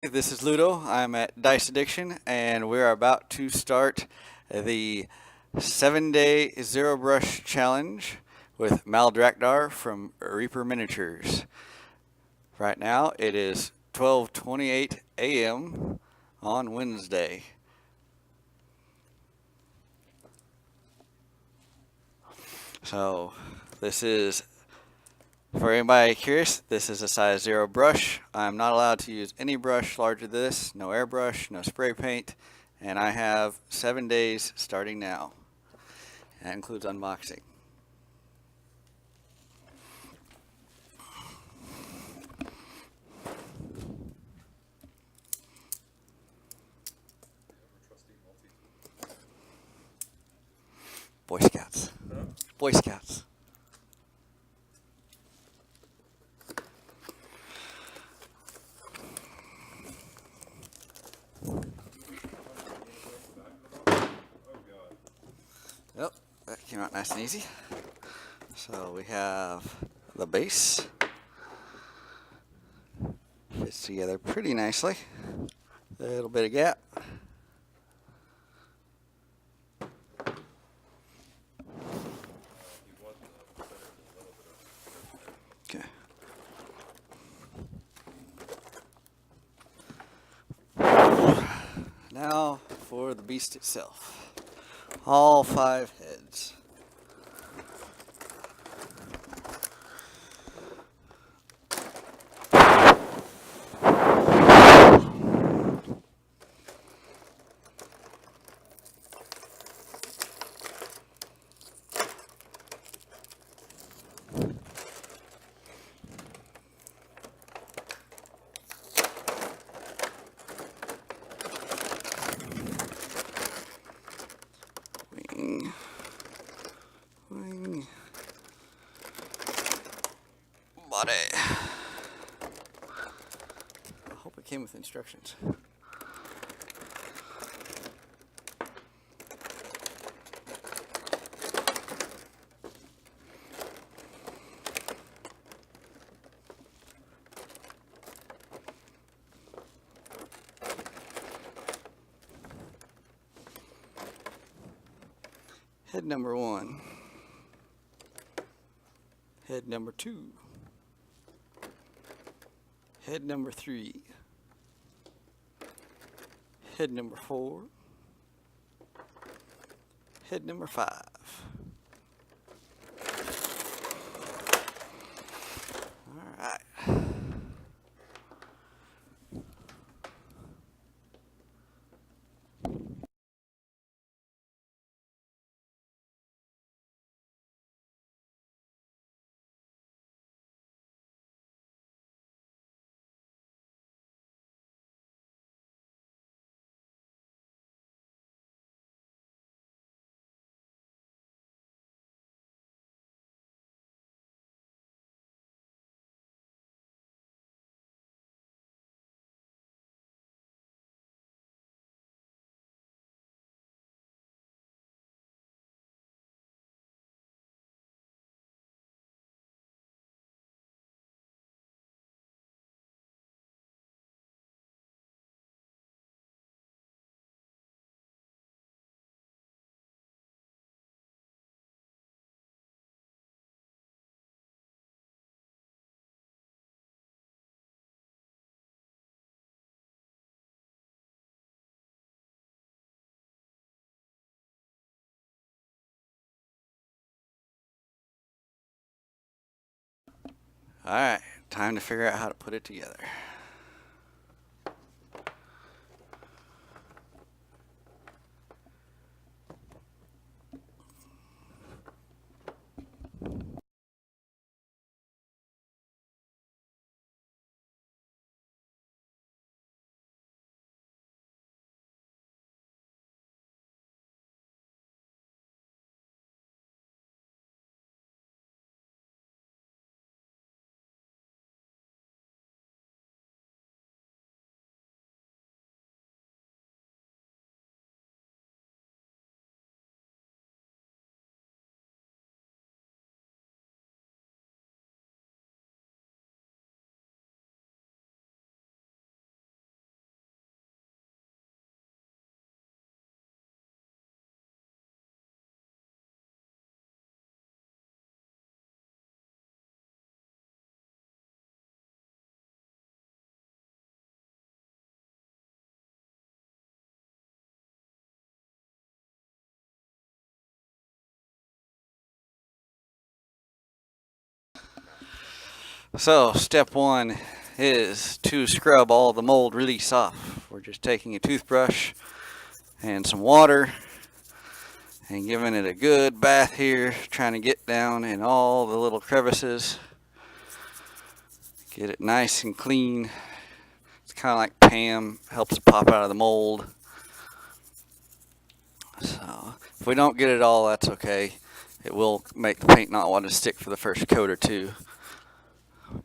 This is Ludo. I'm at Dice Addiction, and we're about to start the 7-day Zero Brush Challenge with Mal Drakar from Reaper Miniatures. Right now, it is 12:28 a.m. on Wednesday. So, this is for anybody curious. This is a size 0 brush. I'm not allowed to use any brush larger than this. No airbrush, no spray paint, and I have 7 days starting now. That includes unboxing. Boy Scouts. Boy Scouts. Yep, that came out nice and easy. So we have the base. Fits together pretty nicely. A little bit of gap. Okay. Now for the beast itself. All 5 heads. Wing. Wing. Body. I hope it came with instructions. Head number 1. Head number 2. Head number 3. Head number 4. Head number 5. Alright. Alright, time to figure out how to put it together. So step one is to scrub all the mold release off. We're just taking a toothbrush and some water and giving it a good bath here, trying to get down in all the little crevices, get it nice and clean. It's kind of like Pam, helps it pop out of the mold. So if we don't get it all, that's okay. It will make the paint not want to stick for the first coat or two,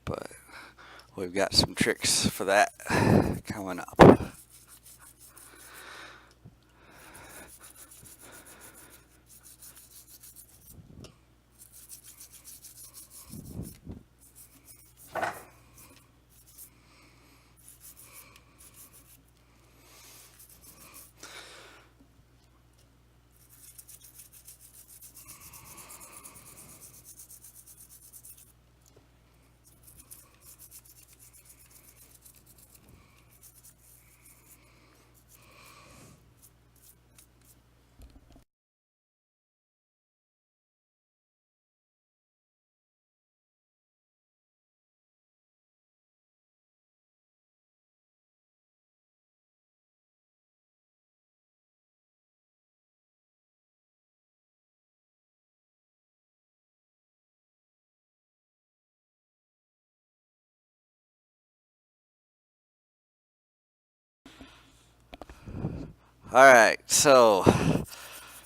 but we've got some tricks for that coming up. Alright, so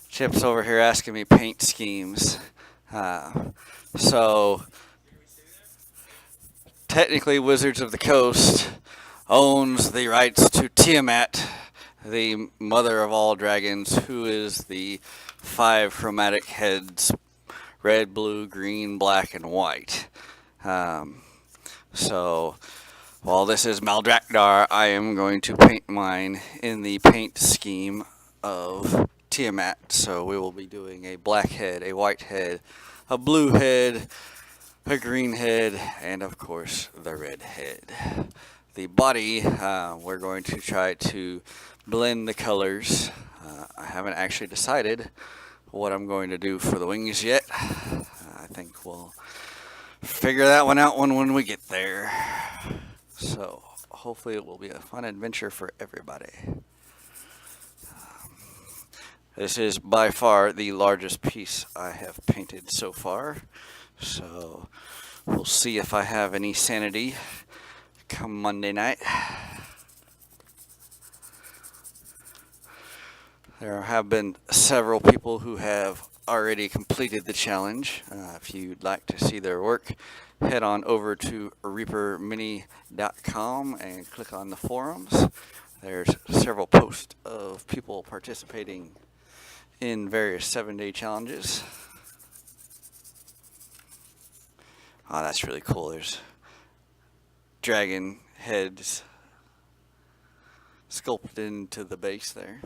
Chip's over here asking me paint schemes. So technically Wizards of the Coast owns the rights to Tiamat, the mother of all dragons, who is the 5 chromatic heads: red, blue, green, black, and white. Um, so while this is Maldrakdar, I am going to paint mine in the paint scheme of Tiamat. So we will be doing a black head, a white head, a blue head, a green head, and of course the red head. The body, we're going to try to blend the colors. I haven't actually decided what I'm going to do for the wings yet. I think we'll figure that one out when we get there. So hopefully it will be a fun adventure for everybody. This is by far the largest piece I have painted so far. So we'll see if I have any sanity come Monday night. There have been several people who have already completed the challenge. If you'd like to see their work, head on over to reapermini.com and click on the forums. There's several posts of people participating in various 7-day challenges. Oh, that's really cool. There's dragon heads sculpted into the base there.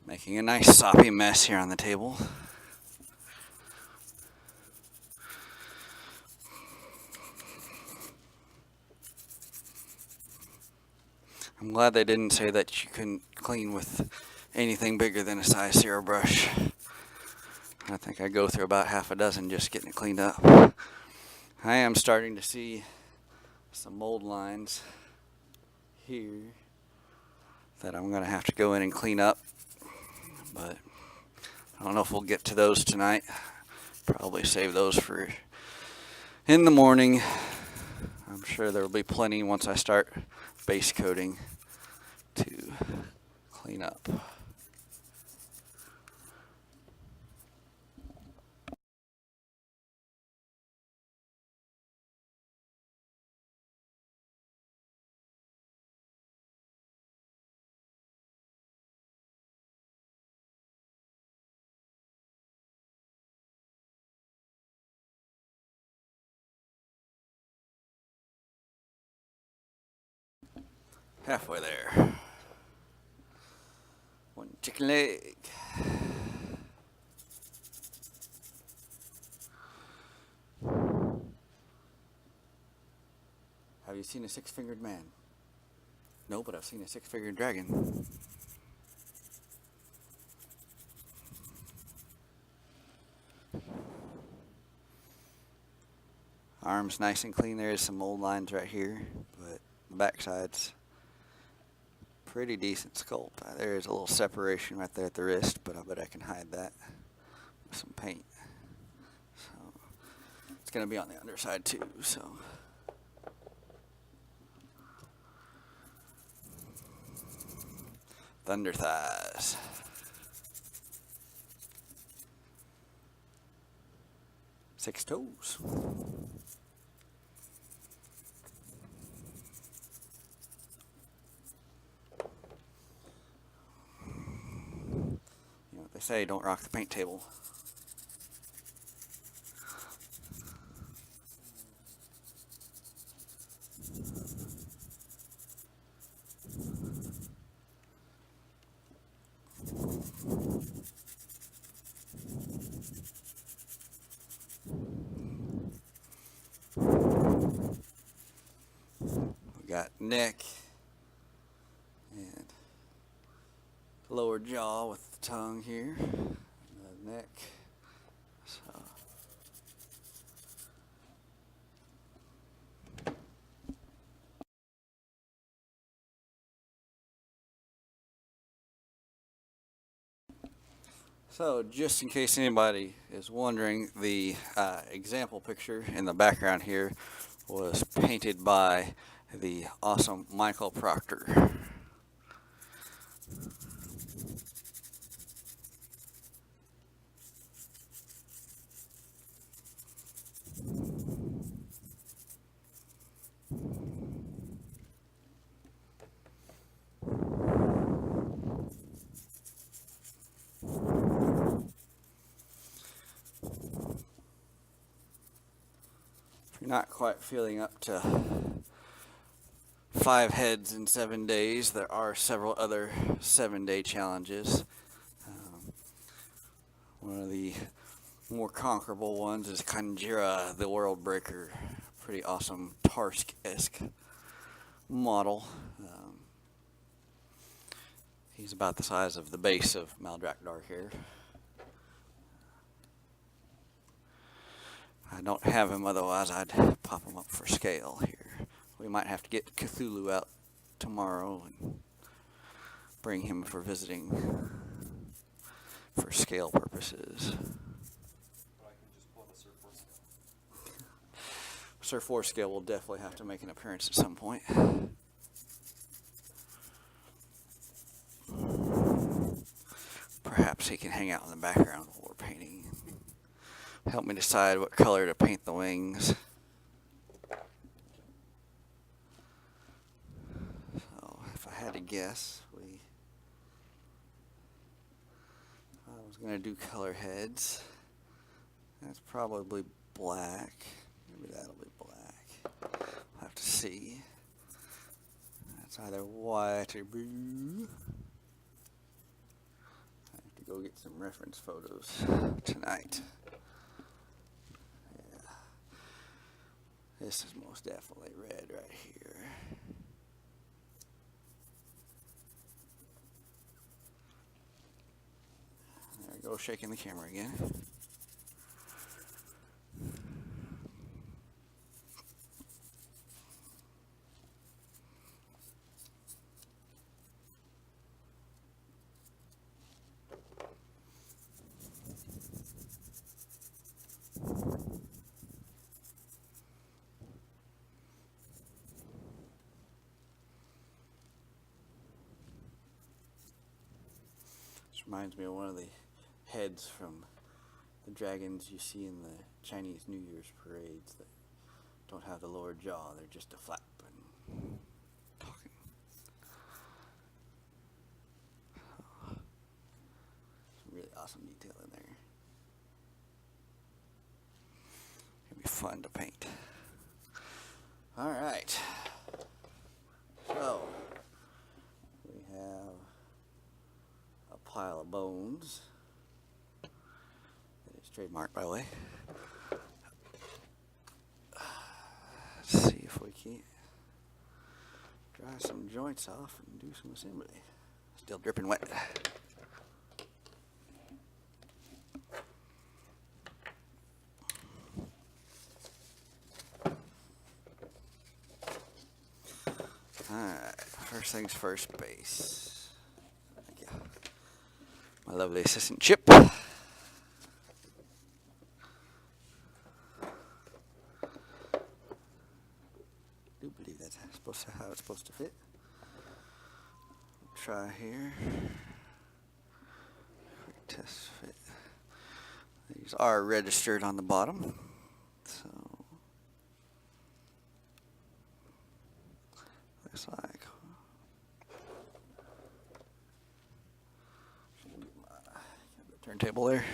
Making a nice soppy mess here on the table. I'm glad they didn't say that you couldn't clean with anything bigger than a size 0 brush. I think I go through about half a dozen just getting it cleaned up. I am starting to see some mold lines here that I'm going to have to go in and clean up, but I don't know if we'll get to those tonight. Probably save those for in the morning. I'm sure there will be plenty once I start base coating to clean up. Halfway there. One chicken leg. Have you seen a six-fingered man? No, but I've seen a six-fingered dragon. Arms nice and clean. There is some mold lines right here, but the backside's pretty decent sculpt. There is a little separation right there at the wrist, but I bet I can hide that with some paint. So it's going to be on the underside too. So thunder thighs. Six toes. You know what they say, don't rock the paint table. We got neck and lower jaw with the tongue here, the neck. So So just in case anybody is wondering, the example picture in the background here was painted by the awesome Michael Proctor. If you're not quite feeling up to 5 heads in 7 days, there are several other 7-day challenges. One of the more conquerable ones is Kanjira, the World Breaker. Pretty awesome Tarsk-esque model. He's about the size of the base of Drakar here. I don't have him, otherwise I'd pop him up for scale here. We might have to get Cthulhu out tomorrow and bring him for visiting for scale purposes. But I can just pull the Surf 4 scale. Surf 4 scale will definitely have to make an appearance at some point. Perhaps he can hang out in the background while we're painting. Help me decide what color to paint the wings. So if I had to guess, I was going to do color heads. That's probably black. Maybe that'll be black. I'll have to see. That's either white or blue. I have to go get some reference photos tonight. Yeah. This is most definitely red right here. There we go, shaking the camera again. This reminds me of one of the heads from the dragons you see in the Chinese New Year's parades that don't have the lower jaw, they're just a flap and talking. Some really awesome detail in there. It'll be fun to paint. Alright. So, It's trademarked, by the way. Let's see if we can't dry some joints off and do some assembly. Still dripping wet. Alright, first things first, base. Thank you. My lovely assistant Chip. I do believe that's how it's supposed to fit. Try here. Quick test fit. These are registered on the bottom, so looks like. Turntable there.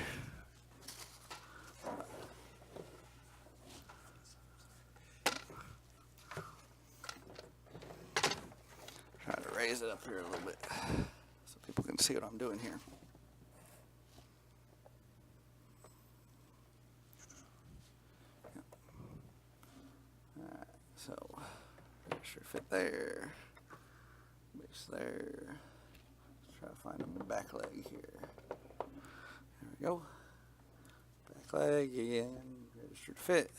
Try to raise it up here a little bit so people can see what I'm doing here. Yep. Alright, so register fit there. Base there. Let's try to find a back leg here. There we go. Back leg again. Registered fit.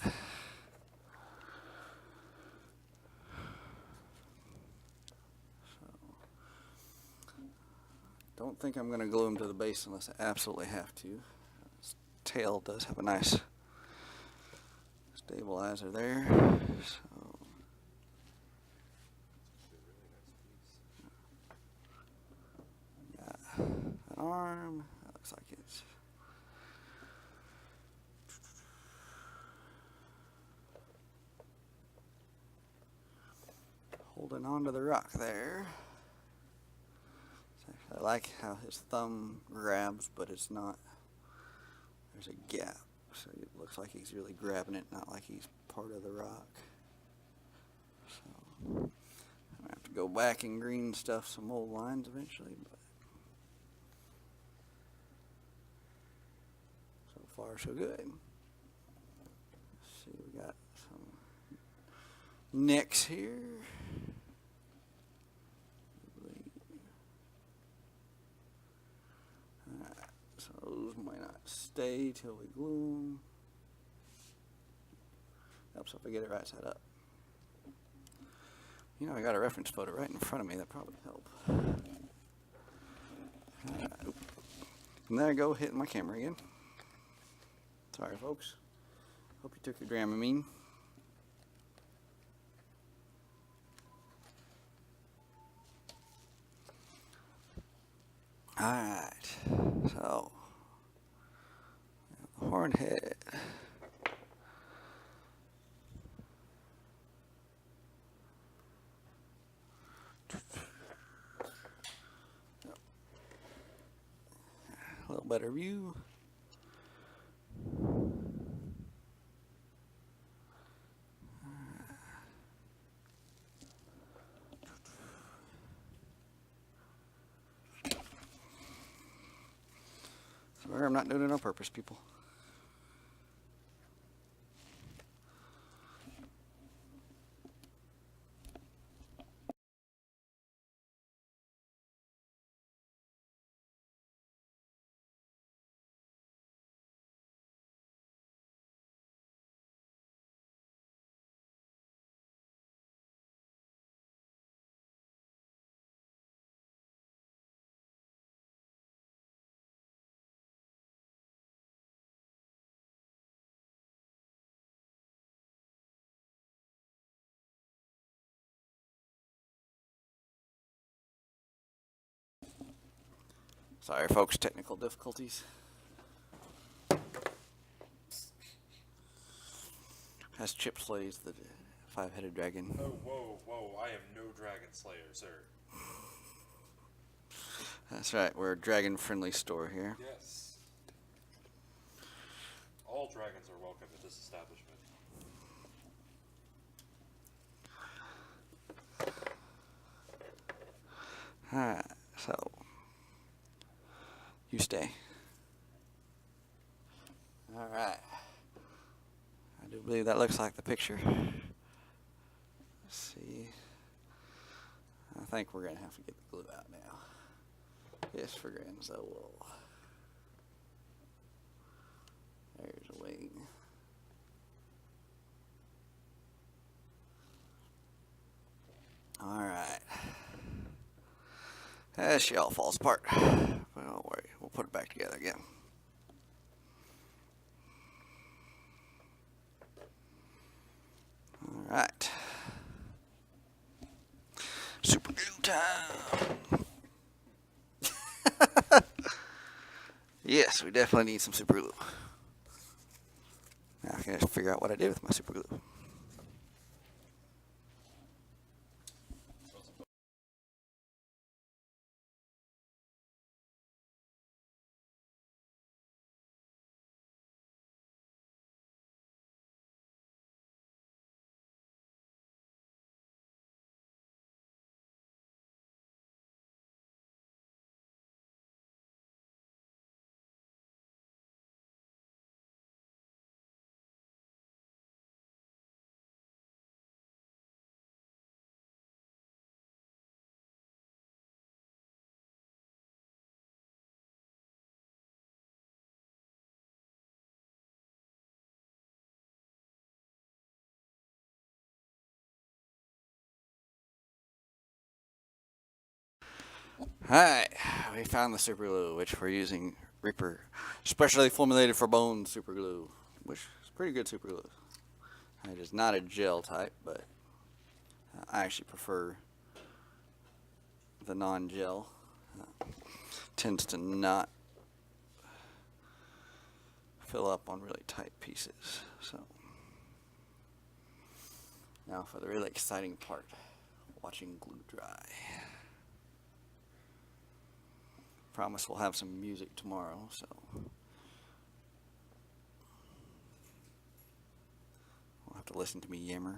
Don't think I'm going to glue them to the base unless I absolutely have to. This tail does have a nice stabilizer there. So got an arm. That looks like it's holding onto the rock there. I like how his thumb grabs, but it's not, there's a gap, so it looks like he's really grabbing it, not like he's part of the rock. So I'm going to have to go back and green stuff some old lines eventually, but so far so good. Let's see, we got some nicks here. Those might not stay till we glue them. Helps if I get it right side up. You know, I got a reference photo right in front of me. That probably help. And there I go, hitting my camera again. Sorry, folks. Hope you took your Dramamine. Alright, so the horn head. A little better view. I'm not doing it on purpose, people. Sorry, folks, technical difficulties. Has Chip slays the five-headed dragon. Oh, whoa, whoa, I am no dragon slayer, sir. That's right, we're a dragon-friendly store here. Yes. All dragons are welcome at this establishment. Alright, so you stay. All right. I do believe that looks like the picture. Let's see. I think we're going to have to get the glue out now. Just for grand, so we'll. There's a wing. All right. She all falls apart. But don't worry, we'll put it back together again. All right. Super glue time. Yes, we definitely need some super glue. Now I can just figure out what I did with my super glue. Alright, we found the super glue, which we're using Reaper specially formulated for bone super glue, which is pretty good super glue. It is not a gel type, but I actually prefer the non-gel. Tends to not fill up on really tight pieces. So now for the really exciting part, watching glue dry. Promise we'll have some music tomorrow, so we'll have to listen to me yammer.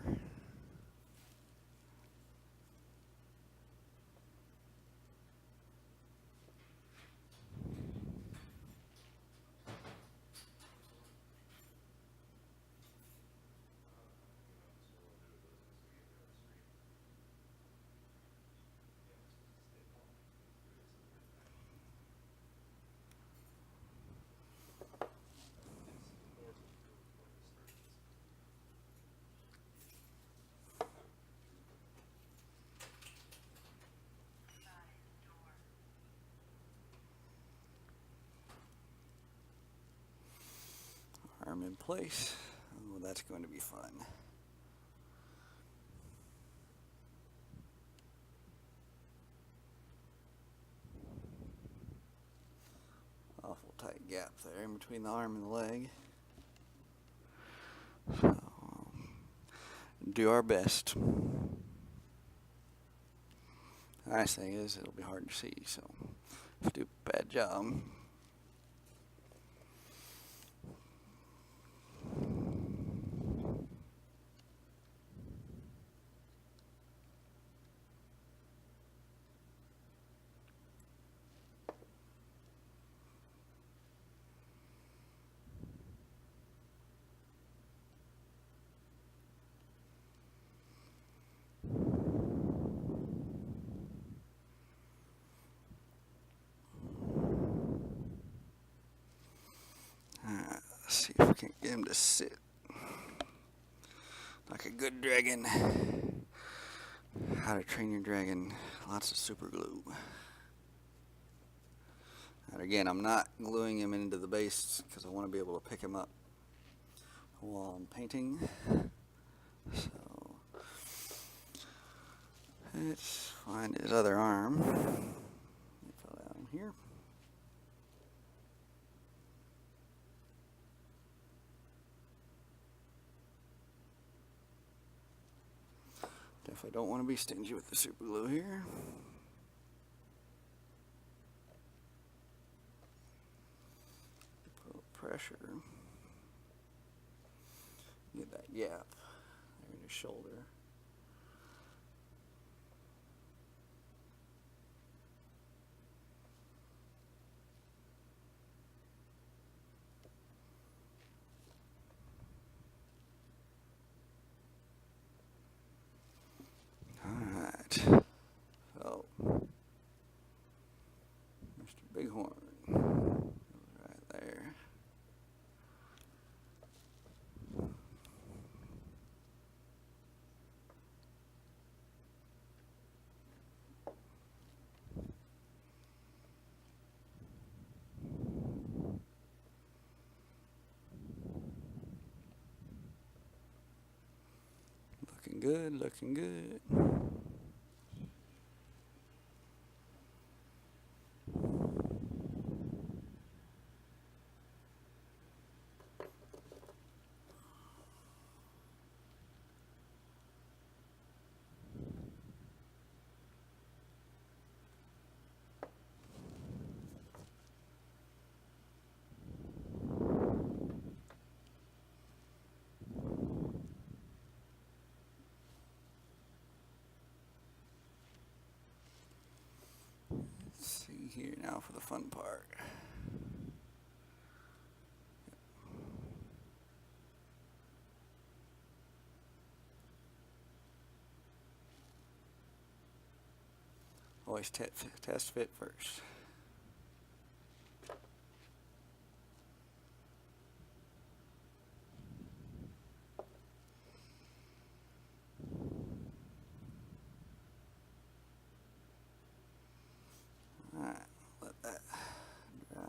Arm in place. Oh, that's going to be fun. Awful tight gap there in between the arm and the leg. So, do our best. The nice thing is it'll be hard to see, so if you do a bad job. Let's see if we can get him to sit like a good dragon. How to train your dragon. Lots of super glue. And again, I'm not gluing him into the base because I want to be able to pick him up while I'm painting. So let's find his other arm. It fell down here. Definitely don't want to be stingy with the super glue here. Put a little pressure. Get that gap there in his shoulder. So, Mr. Bighorn, right there. Looking good, looking good. Let's see here now for the fun part. Always test fit first. Alright, let that dry.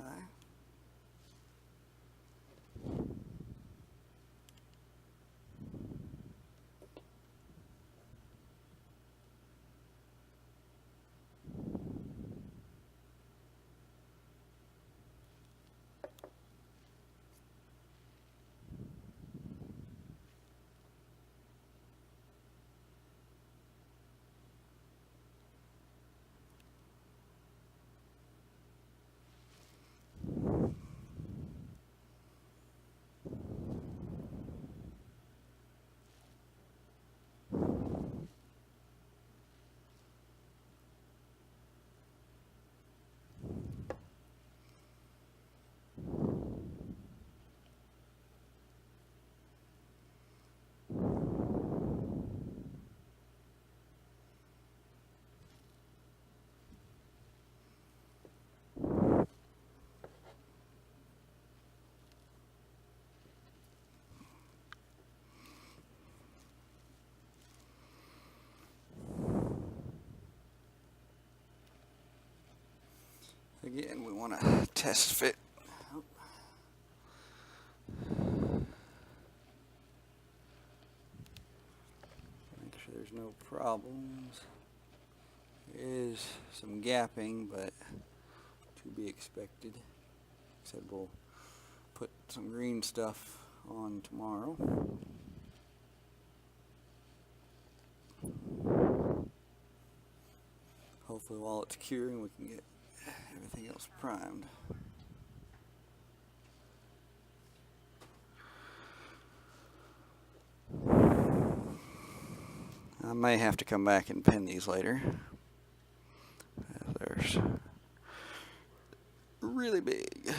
Again, we want to test fit. Make sure there's no problems. There is some gapping, but to be expected. Said we'll put some green stuff on tomorrow. Hopefully while it's curing we can get everything else primed. I may have to come back and pin these later. There's really big.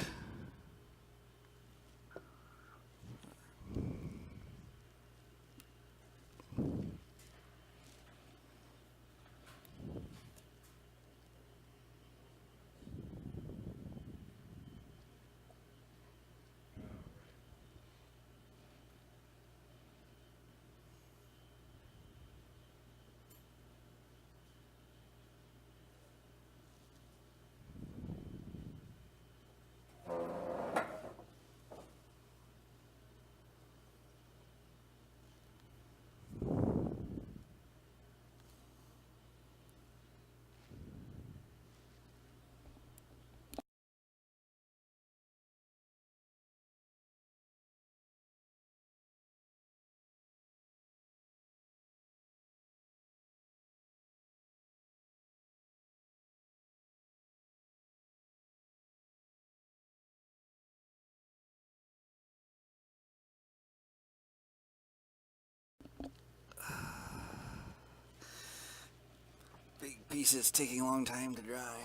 Big pieces taking a long time to dry.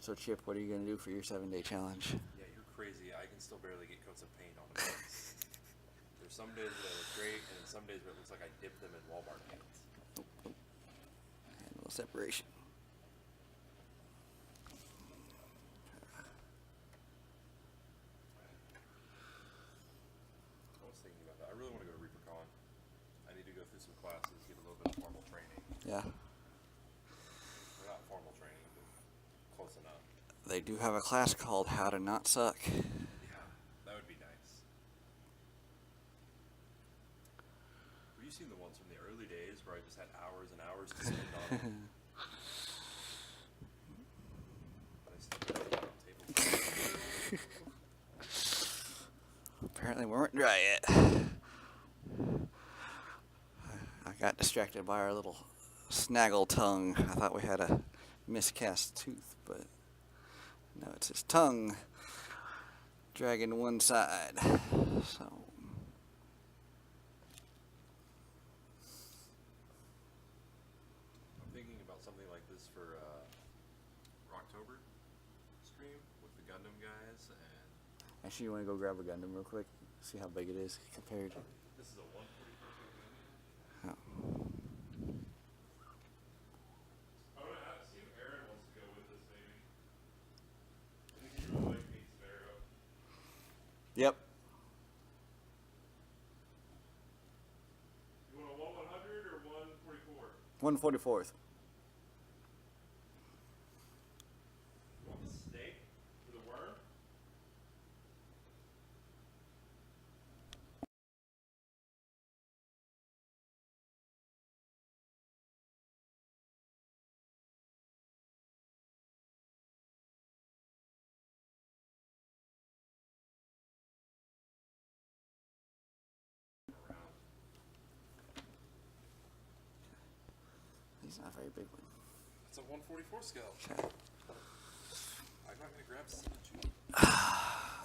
So Chip, what are you going to do for your 7-day challenge? Yeah, you're crazy. I can still barely get coats of paint on it. There's some days that they look great, and then some days where it looks like I dipped them in Walmart pants. And a little separation. I was thinking about that. I really want to go to ReaperCon. I need to go through some classes, get a little bit of formal training. Yeah. Well, not formal training, but close enough. They do have a class called How to Not Suck. Yeah, that would be nice. Have you seen the ones from the early days where I just had hours and hours to spend on them? But I still don't have a table. Apparently we weren't dry yet. I got distracted by our little snaggle tongue. I thought we had a miscast tooth, but no, it's his tongue dragging to one side. So I'm thinking about something like this for Rocktober stream with the Gundam guys, and actually, you want to go grab a Gundam real quick? See how big it is compared. this is a 144 Gundam. Oh. I want to see if Aaron wants to go with this, maybe. I think he really likes Pete Sparrow. Yep. You want a 100 or 144? 144th. You want the snake or the worm? He's not a very big one. It's a 144 scale. Okay. I'm not going to grab Sinachu.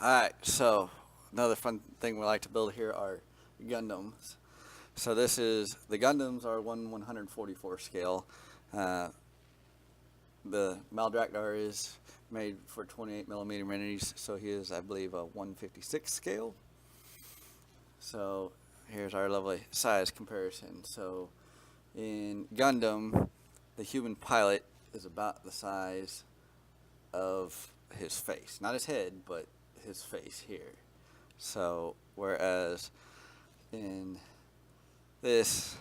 Alright, so another fun thing we like to build here are Gundams. So this is, the Gundams are 1/144 scale. The Maldrakar is made for 28 millimeter minis, so he is, I believe, a 156 scale. So here's our lovely size comparison. So in Gundam, the human pilot is about the size of his face. Not his head, but his face here. So, whereas in this,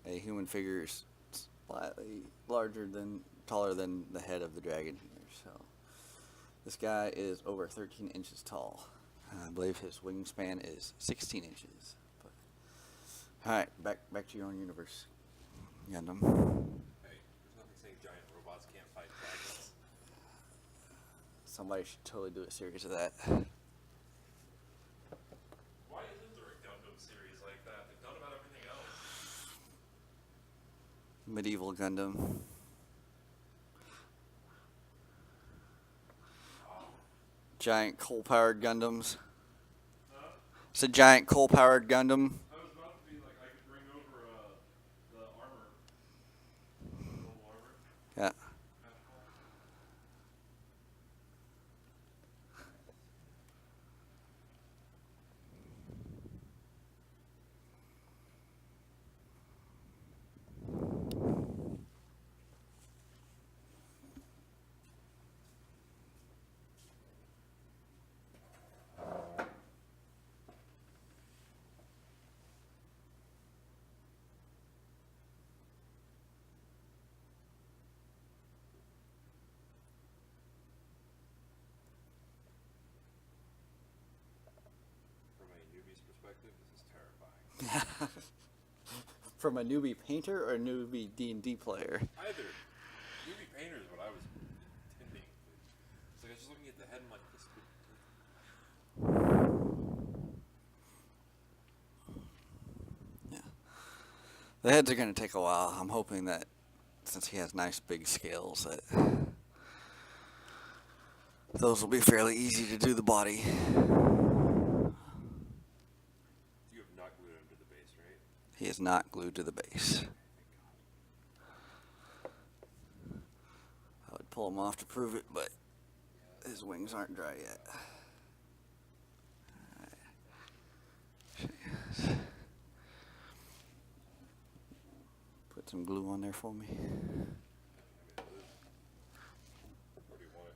a human figure is slightly taller than the head of the dragon here. So, this guy is over 13 inches tall. I believe his wingspan is 16 inches. But, alright, back to your own universe, Gundam. Hey, there's nothing saying giant robots can't fight dragons. Somebody should totally do a series of that. Why isn't there a Gundam series like that? They've done about everything else. Medieval Gundam. Giant coal-powered Gundams. Huh? It's a giant coal-powered Gundam. I was about to be like, I could bring over the armor. Little armor. Yeah. From a newbie's perspective, this is terrifying. From a newbie painter or a newbie D&D player? Either. Newbie painter is what I was intending. It's like I was just looking at the head and like this could. Yeah. The heads are going to take a while. I'm hoping that since he has nice big scales that those will be fairly easy to do the body. You have not glued him to the base, right? He is not glued to the base. I would pull him off to prove it, but his wings aren't dry yet. Alright. Put some glue on there for me. Where do you want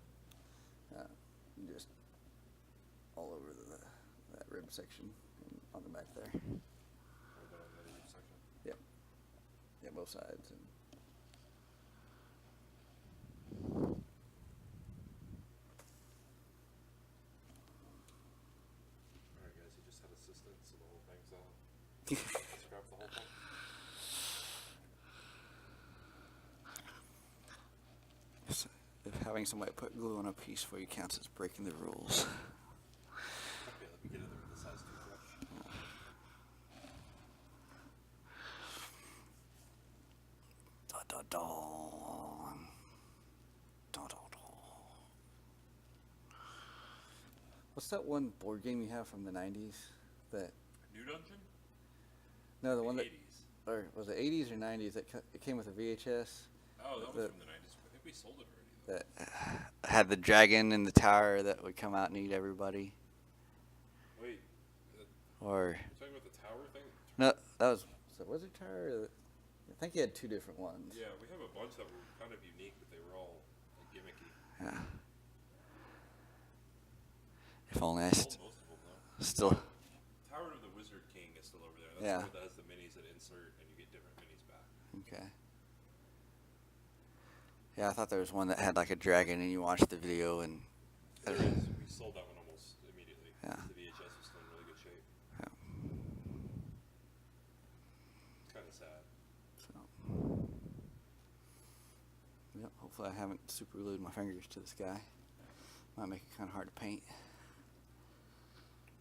it? Just all over that rib section and on the back there. Or the other roof section? Yep. Yeah, both sides. And Alright guys, you just had assistance, so the whole thing's scrap the whole thing. if having somebody put glue on a piece for you counts as breaking the rules. Okay, let me get it with the size toothbrush. Da da da. Da da da. What's that one board game you have from the 90s? That New Dungeon? no, the one that 80s. or was it 80s or 90s? It came with a VHS. Oh, that was The- from the 90s. I think we sold it already, though. That had the dragon in the tower that would come out and eat everybody. Wait, Or you're talking about the tower thing? no, that was the Wizard Tower. I think you had two different ones. Yeah, we have a bunch that were kind of unique, but they were all like, gimmicky. Yeah. If only I Sold most of them, though. still. Tower of the Wizard King is still over there. That's Yeah. the one that has the minis that insert, and you get different minis back. Okay. Yeah, I thought there was one that had like a dragon, and you watched the video, and There is. We sold that one almost immediately. Yeah. The VHS was still in really good shape. yeah, It's kind of sad. so. Yep. Hopefully, I haven't super glued my fingers to this guy. Might make it kind of hard to paint.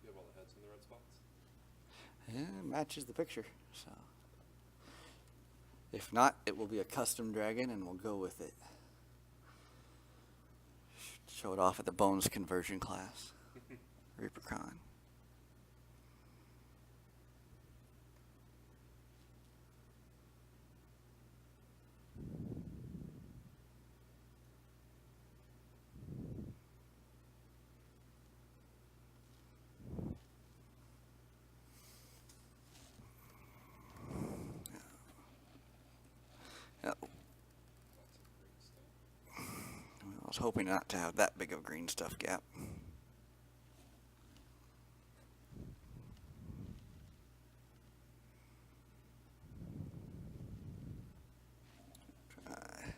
You have all the heads in the red spots? Yeah, it matches the picture. So, if not, it will be a custom dragon, and we'll go with it. Show it off at the bones conversion class. ReaperCon. Yeah. Lots of great stuff. I was hoping not to have that big of a green stuff gap. Try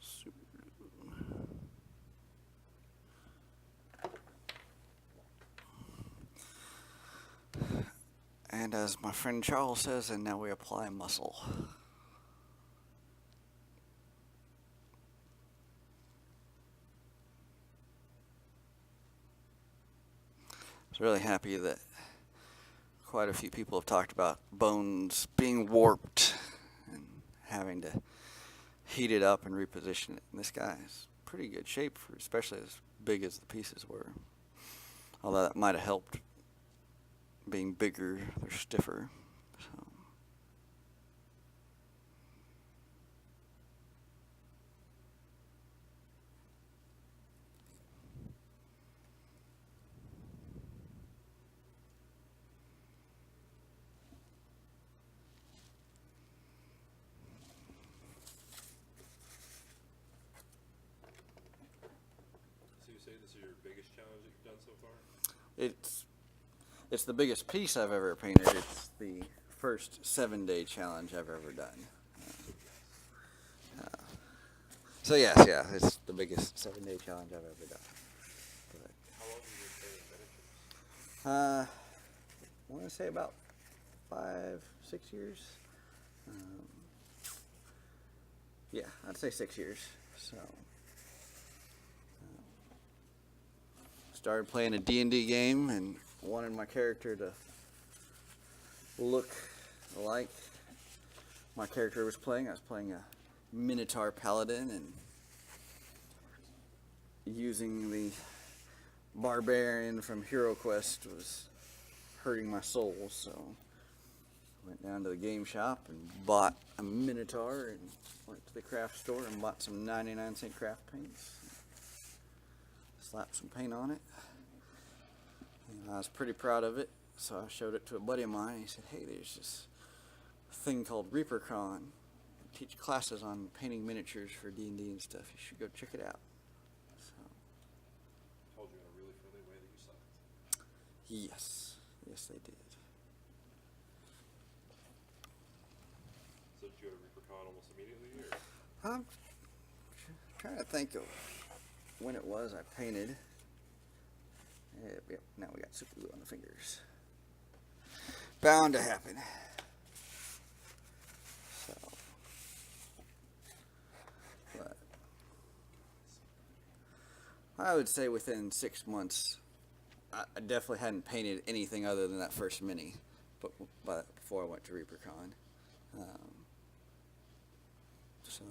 super glue. And as my friend Charles says, and now we apply muscle. I was really happy that quite a few people have talked about bones being warped and having to heat it up and reposition it. And this guy is pretty good shape, for especially as big as the pieces were. Although that might have helped being bigger, they're stiffer. So. So you say this is your biggest challenge that you've done so far? It's the biggest piece I've ever painted. It's the first 7-day challenge I've ever done. So yes, yeah, it's the biggest 7-day challenge I've ever done. But, How long have you been painting miniatures? I want to say about 5, 6 years. Yeah, I'd say 6 years. So started playing a D&D game and wanted my character to look like my character was playing. I was playing a Minotaur Paladin and using the barbarian from HeroQuest was hurting my soul, so I went down to the game shop and bought a Minotaur and went to the craft store and bought some 99-cent craft paints. Slapped some paint on it. And I was pretty proud of it, so I showed it to a buddy of mine. He said, "Hey, there's this thing called ReaperCon. I teach classes on painting miniatures for D&D and stuff. You should go check it out. So, Told you in a really friendly way that you sucked. yes. Yes, they did. So did you go to ReaperCon almost immediately, or? I'm trying to think of when it was I painted. Yep, now we got super glue on the fingers. Bound to happen. So, but I would say within 6 months, I definitely hadn't painted anything other than that first mini, but before I went to ReaperCon. So.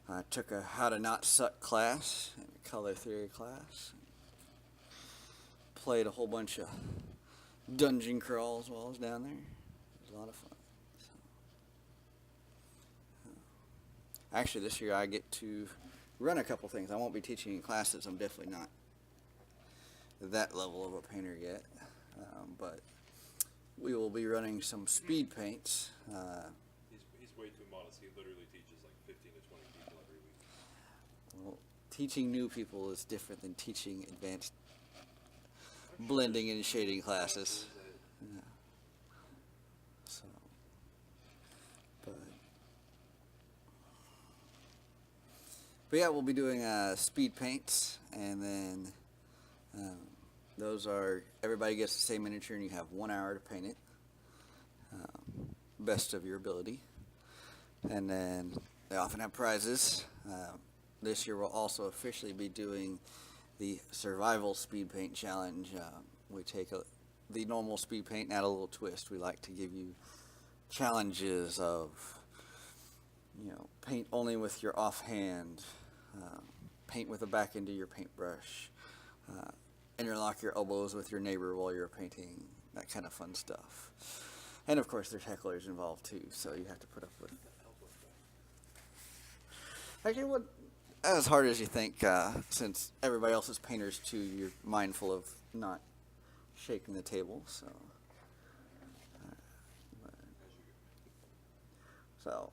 I took a how to not suck class, a color theory class. Played a whole bunch of dungeon crawls while I was down there. It was a lot of fun. So, actually, this year I get to run a couple things. I won't be teaching in classes. I'm definitely not that level of a painter yet. But we will be running some speed paints. He's way too modest. He literally teaches like 15 to 20 people every week. Well, teaching new people is different than teaching advanced blending and shading classes. Yeah. So, but yeah, we'll be doing speed paints, and then those are everybody gets the same miniature, and you have 1 hour to paint it, best of your ability. And then they often have prizes. This year we'll also officially be doing the survival speed paint challenge. We take the normal speed paint and add a little twist. We like to give you challenges of, paint only with your offhand, paint with the back end of your paintbrush, interlock your elbows with your neighbor while you're painting, that kind of fun stuff. And of course there's hecklers involved too, so you have to put up with. Actually, what as hard as you think, since everybody else is painters too, you're mindful of not shaking the table. So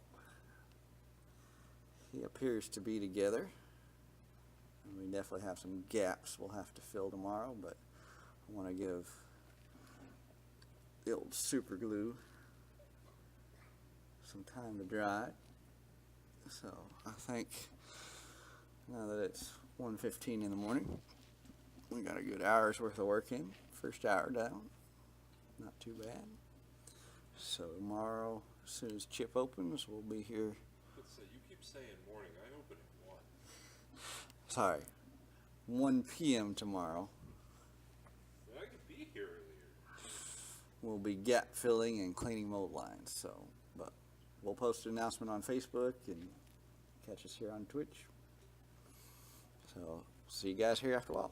he appears to be together. We definitely have some gaps we'll have to fill tomorrow, but I want to give the old super glue some time to dry. So I think now that it's 1:15 in the morning, we got a good hour's worth of work in. First hour down, not too bad. So tomorrow, as soon as Chip opens, we'll be here. Let's say you keep saying morning. I open at 1. Sorry, 1 p.m. tomorrow. I could be here earlier. We'll be gap filling and cleaning mold lines. So, but we'll post an announcement on Facebook and catch us here on Twitch. So, see you guys here after a while.